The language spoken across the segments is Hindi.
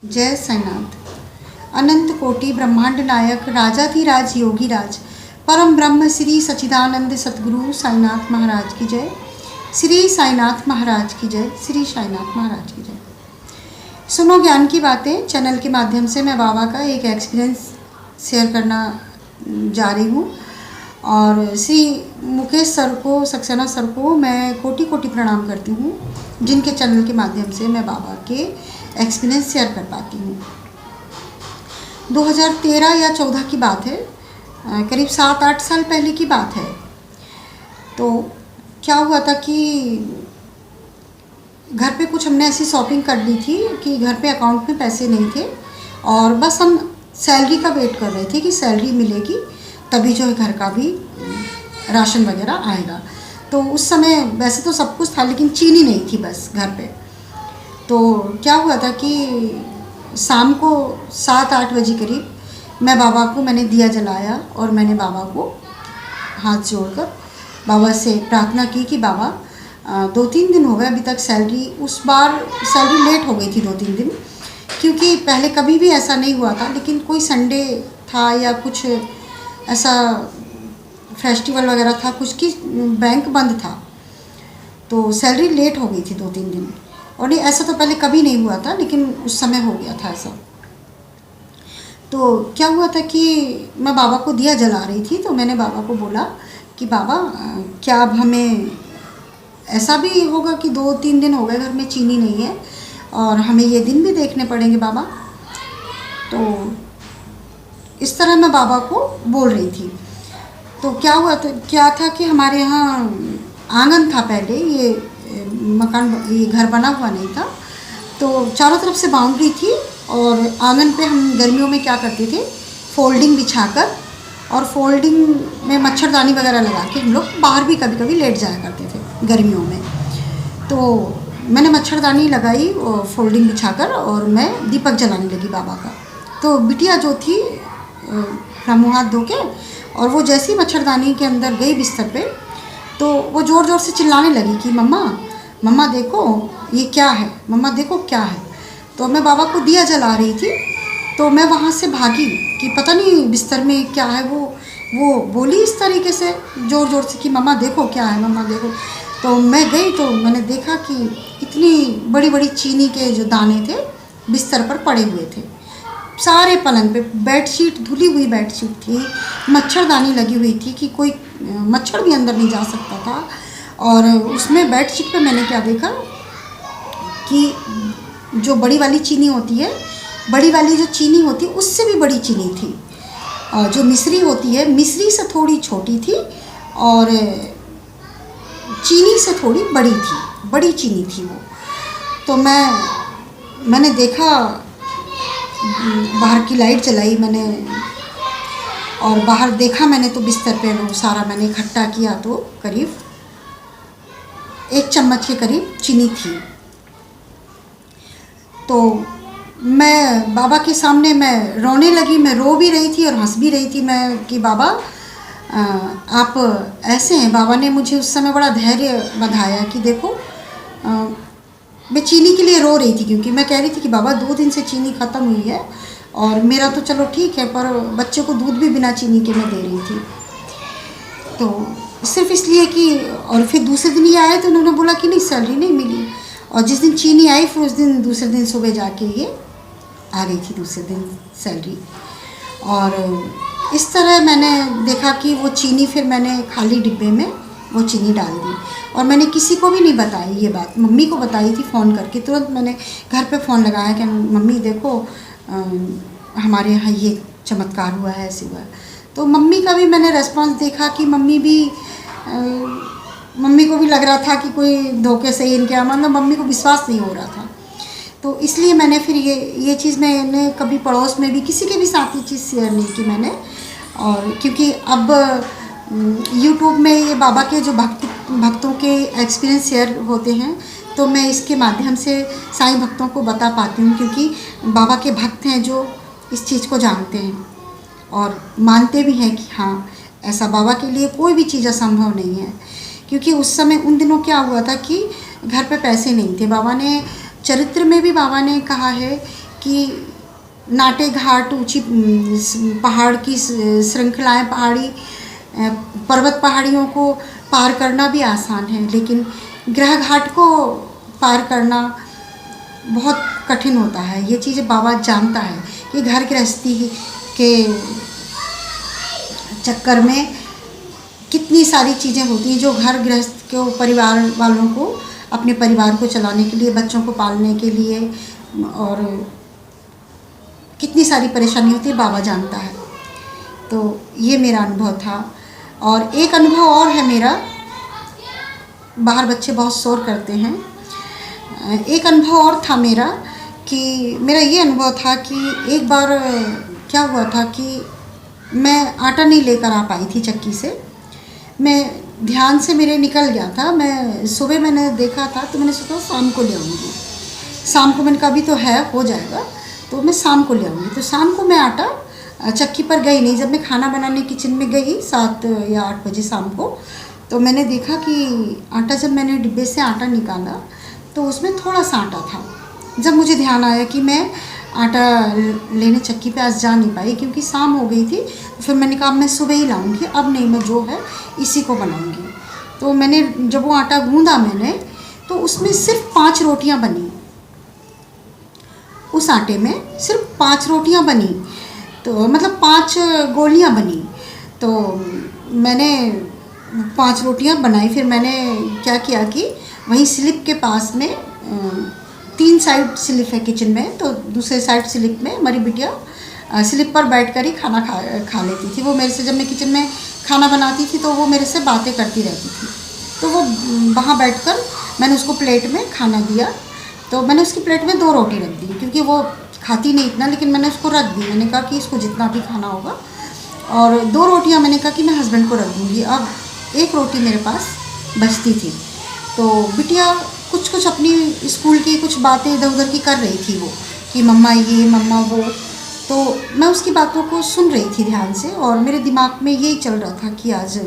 जय साईनाथ। अनंत कोटि ब्रह्मांड नायक राजाधिराज योगीराज परम ब्रह्म श्री सच्चिदानंद सतगुरु साईनाथ महाराज की जय। श्री साईनाथ महाराज की जय। श्री साईनाथ महाराज की जय। सुनो ज्ञान की बातें चैनल के माध्यम से मैं बाबा का एक एक्सपीरियंस शेयर करना जा रही हूँ और श्री मुकेश सर को, सक्सेना सर को मैं कोटि कोटि प्रणाम करती हूँ, जिनके चैनल के माध्यम से मैं बाबा के एक्सपीरियंस शेयर कर पाती हूँ। 2013 या 14 की बात है, करीब 7-8 साल पहले की बात है। तो क्या हुआ था कि घर पे कुछ हमने ऐसी शॉपिंग कर ली थी कि घर पे अकाउंट में पैसे नहीं थे और बस हम सैलरी का वेट कर रहे थे कि सैलरी मिलेगी तभी जो है घर का भी राशन वगैरह आएगा। तो उस समय वैसे तो सब कुछ था लेकिन चीनी नहीं थी बस घर पे। तो क्या हुआ था कि शाम को 7-8 बजे करीब मैंने दिया जलाया और मैंने बाबा को हाथ जोड़कर बाबा से प्रार्थना की कि बाबा 2-3 दिन हो गए अभी तक सैलरी, उस बार सैलरी लेट हो गई थी 2-3 दिन, क्योंकि पहले कभी भी ऐसा नहीं हुआ था, लेकिन कोई संडे था या कुछ ऐसा फेस्टिवल वगैरह था कुछ की बैंक बंद था, तो सैलरी लेट हो गई थी 2-3 दिन। और नहीं, ऐसा तो पहले कभी नहीं हुआ था लेकिन उस समय हो गया था ऐसा। तो क्या हुआ था कि मैं बाबा को दिया जला रही थी, तो मैंने बाबा को बोला कि बाबा क्या अब हमें ऐसा भी होगा कि 2-3 दिन हो गए घर में चीनी नहीं है और हमें ये दिन भी देखने पड़ेंगे बाबा। तो इस तरह मैं बाबा को बोल रही थी। तो क्या था कि हमारे यहाँ आंगन था पहले, ये मकान, ये घर बना हुआ नहीं था, तो चारों तरफ से बाउंड्री थी और आंगन पे हम गर्मियों में क्या करते थे, फोल्डिंग बिछाकर और फोल्डिंग में मच्छरदानी वगैरह लगा के हम लोग बाहर भी कभी कभी लेट जाया करते थे गर्मियों में। तो मैंने मच्छरदानी लगाई और फोल्डिंग बिछाकर और मैं दीपक जलाने लगी बाबा का। तो बिटिया जो थी मुँह हाथ धो के, और वो जैसी मच्छरदानी के अंदर गई बिस्तर पे, तो वो ज़ोर ज़ोर से चिल्लाने लगी कि मम्मा मम्मा देखो ये क्या है, मम्मा देखो क्या है। तो मैं बाबा को दिया जला रही थी, तो मैं वहाँ से भागी कि पता नहीं बिस्तर में क्या है। वो बोली इस तरीके से ज़ोर ज़ोर से कि मम्मा देखो क्या है, मम्मा देखो। तो मैं गई तो मैंने देखा कि इतनी बड़ी बड़ी चीनी के जो दाने थे बिस्तर पर पड़े हुए थे, सारे पलंग पे। बेडशीट, धुली हुई बेडशीट थी, मच्छरदानी लगी हुई थी कि कोई मच्छर भी अंदर नहीं जा सकता था। और उसमें बेडशीट पे मैंने क्या देखा कि जो बड़ी वाली चीनी होती है, बड़ी वाली जो चीनी होती है उससे भी बड़ी चीनी थी, और जो मिश्री होती है मिश्री से थोड़ी छोटी थी और चीनी से थोड़ी बड़ी थी, बड़ी चीनी थी वो। तो मैंने देखा, बाहर की लाइट जलाई मैंने और बाहर देखा मैंने, तो बिस्तर पे वो सारा मैंने इकट्ठा किया तो करीब 1 चम्मच के करीब चीनी थी। तो मैं बाबा के सामने मैं रोने लगी, मैं रो भी रही थी और हंस भी रही थी मैं कि बाबा आप ऐसे हैं। बाबा ने मुझे उस समय बड़ा धैर्य बंधाया कि देखो, मैं चीनी के लिए रो रही थी क्योंकि मैं कह रही थी कि बाबा 2 दिन से चीनी ख़त्म हुई है और मेरा तो चलो ठीक है, पर बच्चे को दूध भी बिना चीनी के मैं दे रही थी। तो सिर्फ इसलिए कि, और फिर दूसरे दिन ये आए तो उन्होंने बोला कि नहीं सैलरी नहीं मिली, और जिस दिन चीनी आई फिर उस दिन दूसरे दिन सुबह जाके ये आ गई थी दूसरे दिन सैलरी। और इस तरह मैंने देखा कि वो चीनी फिर मैंने खाली डिब्बे में वो चीनी डाल दी और मैंने किसी को भी नहीं बताई ये बात। मम्मी को बताई थी फ़ोन करके, तुरंत मैंने घर पे फ़ोन लगाया कि मम्मी देखो हमारे यहाँ ये चमत्कार हुआ है, ऐसे हुआ है। तो मम्मी का भी मैंने रेस्पॉन्स देखा कि मम्मी को भी लग रहा था कि कोई धोखे से इनके, मतलब मम्मी को विश्वास नहीं हो रहा था। तो इसलिए मैंने फिर ये चीज़ मैंने कभी पड़ोस में भी किसी के भी साथ ये चीज़ शेयर नहीं की मैंने। और क्योंकि अब यूट्यूब में ये बाबा के जो भक्तों के एक्सपीरियंस शेयर होते हैं, तो मैं इसके माध्यम से साईं भक्तों को बता पाती हूँ, क्योंकि बाबा के भक्त हैं जो इस चीज़ को जानते हैं और मानते भी हैं कि हाँ, ऐसा बाबा के लिए कोई भी चीज़ असंभव नहीं है। क्योंकि उस समय उन दिनों क्या हुआ था कि घर पे पैसे नहीं थे। बाबा ने चरित्र में भी बाबा ने कहा है कि नाटे घाट, ऊंची पहाड़ की श्रृंखलाएं, पर्वत पहाड़ियों को पार करना भी आसान है, लेकिन ग्रह घाट को पार करना बहुत कठिन होता है। ये चीज़ें बाबा जानता है कि घर गृहस्थी के चक्कर में कितनी सारी चीज़ें होती हैं जो घर गृहस्थ को, परिवार वालों को, अपने परिवार को चलाने के लिए, बच्चों को पालने के लिए, और कितनी सारी परेशानी होती है, बाबा जानता है। तो ये मेरा अनुभव था। और एक अनुभव और है मेरा, बाहर बच्चे बहुत शोर करते हैं। एक अनुभव और था मेरा कि मेरा ये अनुभव था कि एक बार क्या हुआ था कि मैं आटा नहीं लेकर आ पाई थी चक्की से। मैं ध्यान से मेरे निकल गया था। मैं सुबह मैंने देखा था तो मैंने सोचा शाम को ले आऊँगी। शाम को मैंने कहा अभी तो है, हो जाएगा, तो मैं शाम को ले आऊँगी। तो शाम को मैं आटा चक्की पर गई नहीं। जब मैं खाना बनाने किचन में गई 7 या 8 बजे शाम को, तो मैंने देखा कि आटा, जब मैंने डिब्बे से आटा निकाला तो उसमें थोड़ा सा आटा था। जब मुझे ध्यान आया कि मैं आटा लेने चक्की पे आज जा नहीं पाई क्योंकि शाम हो गई थी, तो फिर मैंने कहा मैं सुबह ही लाऊंगी, अब नहीं, मैं जो है इसी को बनाऊंगी। तो मैंने जब वो आटा गूंदा मैंने, तो उसमें सिर्फ 5 रोटियां बनी। उस आटे में सिर्फ 5 रोटियां बनी, तो मतलब 5 गोलियां बनी। तो मैंने 5 रोटियां बनाई। फिर मैंने क्या किया कि वहीं स्लिप के पास में 3 साइड स्लिप है किचन में, तो दूसरे साइड स्लिप में हमारी बिटिया स्लिप पर बैठकर ही खाना खा लेती थी। वो मेरे से, जब मैं किचन में खाना बनाती थी तो वो मेरे से बातें करती रहती थी। तो वो वहाँ बैठकर मैंने उसको प्लेट में खाना दिया। तो मैंने उसकी प्लेट में 2 रोटी रख दी क्योंकि वो खाती नहीं इतना, लेकिन मैंने उसको रख दी। मैंने कहा कि इसको जितना भी खाना होगा, और 2 रोटियाँ मैंने कहा कि मैं हस्बैंड को रख दूँगी। अब 1 रोटी मेरे पास बचती थी। तो बिटिया कुछ अपनी स्कूल की कुछ बातें इधर उधर की कर रही थी, वो कि मम्मा ये, मम्मा वो। तो मैं उसकी बातों को सुन रही थी ध्यान से, और मेरे दिमाग में यही चल रहा था कि आज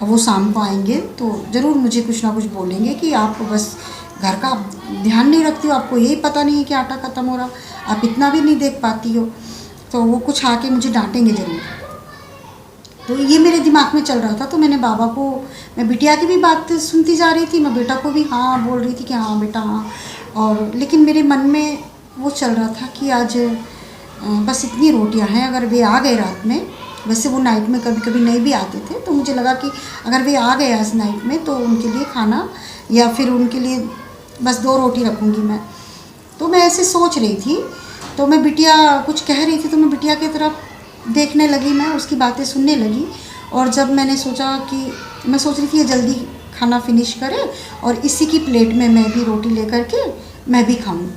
वो शाम को आएंगे तो ज़रूर मुझे कुछ ना कुछ बोलेंगे कि आप बस घर का ध्यान नहीं रखती हो, आपको यही पता नहीं है कि आटा ख़त्म हो रहा, आप इतना भी नहीं देख पाती हो। तो वो कुछ आके मुझे डांटेंगे ज़रूर। तो ये मेरे दिमाग में चल रहा था। तो मैंने बाबा को, मैं बिटिया की भी बात सुनती जा रही थी, मैं बेटा को भी हाँ बोल रही थी कि हाँ बेटा हाँ, और लेकिन मेरे मन में वो चल रहा था कि आज बस इतनी रोटियां हैं। अगर वे आ गए रात में, वैसे वो नाइट में कभी कभी नहीं भी आते थे, तो मुझे लगा कि अगर वे आ गए आज नाइट में तो उनके लिए खाना, या फिर उनके लिए बस 2 रोटी रखूँगी मैं। तो मैं ऐसे सोच रही थी। तो मैं, बिटिया कुछ कह रही थी तो मैं बिटिया की तरफ देखने लगी, मैं उसकी बातें सुनने लगी। और जब मैंने सोचा कि मैं सोच रही थी ये जल्दी खाना फिनिश करे और इसी की प्लेट में मैं भी रोटी लेकर के मैं भी खाऊं।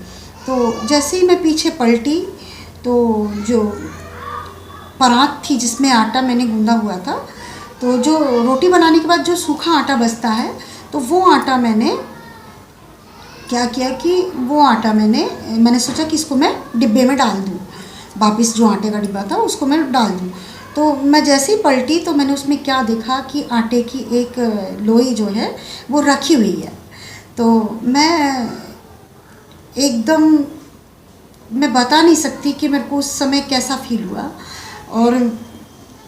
तो जैसे ही मैं पीछे पलटी तो जो परात थी जिसमें आटा मैंने गूंदा हुआ था, तो जो रोटी बनाने के बाद जो सूखा आटा बचता है, तो वो आटा मैंने क्या किया कि वो आटा मैंने सोचा कि इसको मैं डिब्बे में डाल दूँ, वापस जो आटे का डिब्बा था उसको मैं डाल दूँ। तो मैं जैसे ही पलटी तो मैंने उसमें क्या देखा कि आटे की एक लोई जो है वो रखी हुई है। तो मैं एकदम, मैं बता नहीं सकती कि मेरे को उस समय कैसा फील हुआ। और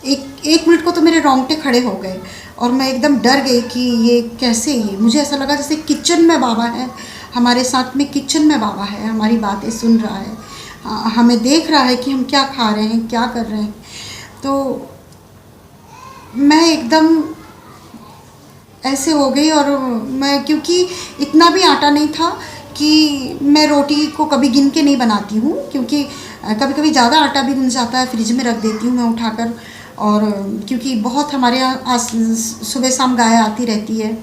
एक मिनट को तो मेरे रोंगटे खड़े हो गए और मैं एकदम डर गई कि ये कैसे, ये मुझे ऐसा लगा जैसे किचन में बाबा है, हमारे साथ में किचन में बाबा है, हमारी बातें सुन रहा है, हमें देख रहा है कि हम क्या खा रहे हैं, क्या कर रहे हैं। तो मैं एकदम ऐसे हो गई। और मैं, क्योंकि इतना भी आटा नहीं था कि मैं रोटी को कभी गिन के नहीं बनाती हूँ, क्योंकि कभी कभी ज़्यादा आटा भी गुन जाता है, फ्रिज में रख देती हूँ मैं उठाकर। और क्योंकि बहुत हमारे यहाँ सुबह शाम गाय आती रहती है,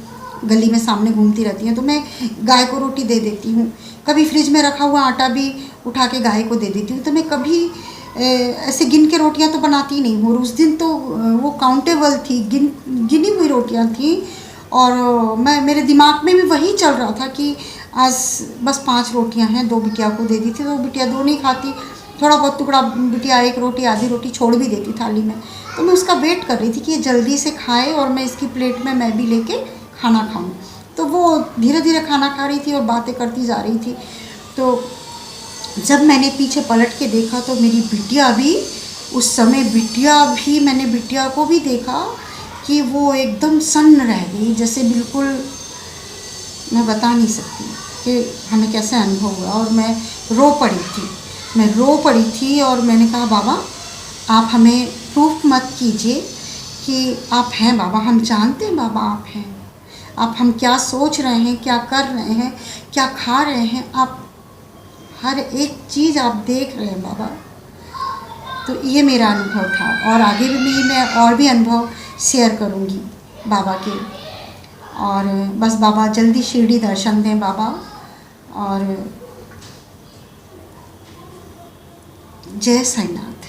गली में सामने घूमती रहती हैं, तो मैं गाय को रोटी दे देती हूँ। कभी फ्रिज में रखा हुआ आटा भी उठा के गाय को दे देती हूँ। तो मैं कभी ऐसे गिन के रोटियाँ तो बनाती नहीं हूँ। और उस दिन तो वो काउंटेबल थी, गिनी हुई रोटियाँ थी। और मेरे दिमाग में भी वही चल रहा था कि आज बस 5 रोटियां हैं, 2 बिटिया को दे दी थी, तो बिटिया 2 नहीं खाती, थोड़ा बहुत टुकड़ा बिटिया 1 रोटी आधी रोटी छोड़ भी देती थाली में। तो मैं उसका वेट कर रही थी कि ये जल्दी से खाए और मैं इसकी प्लेट में मैं भी लेके खाना खाऊं। तो वो धीरे धीरे खाना खा रही थी और बातें करती जा रही थी। तो जब मैंने पीछे पलट के देखा तो मेरी बिटिया भी, उस समय मैंने बिटिया को भी देखा कि वो एकदम सन्न रह गई, जैसे बिल्कुल मैं बता नहीं सकती कि हमें कैसे अनुभव हुआ। और मैं रो पड़ी थी और मैंने कहा बाबा आप हमें प्रूफ मत कीजिए कि आप हैं बाबा, हम जानते हैं बाबा आप हैं, आप हम क्या सोच रहे हैं, क्या कर रहे हैं, क्या खा रहे हैं, आप हर एक चीज़ आप देख रहे हैं बाबा। तो ये मेरा अनुभव था और आगे भी मैं और भी अनुभव शेयर करूँगी बाबा के। और बस बाबा जल्दी शिरडी दर्शन दें बाबा। और जय साईनाथ।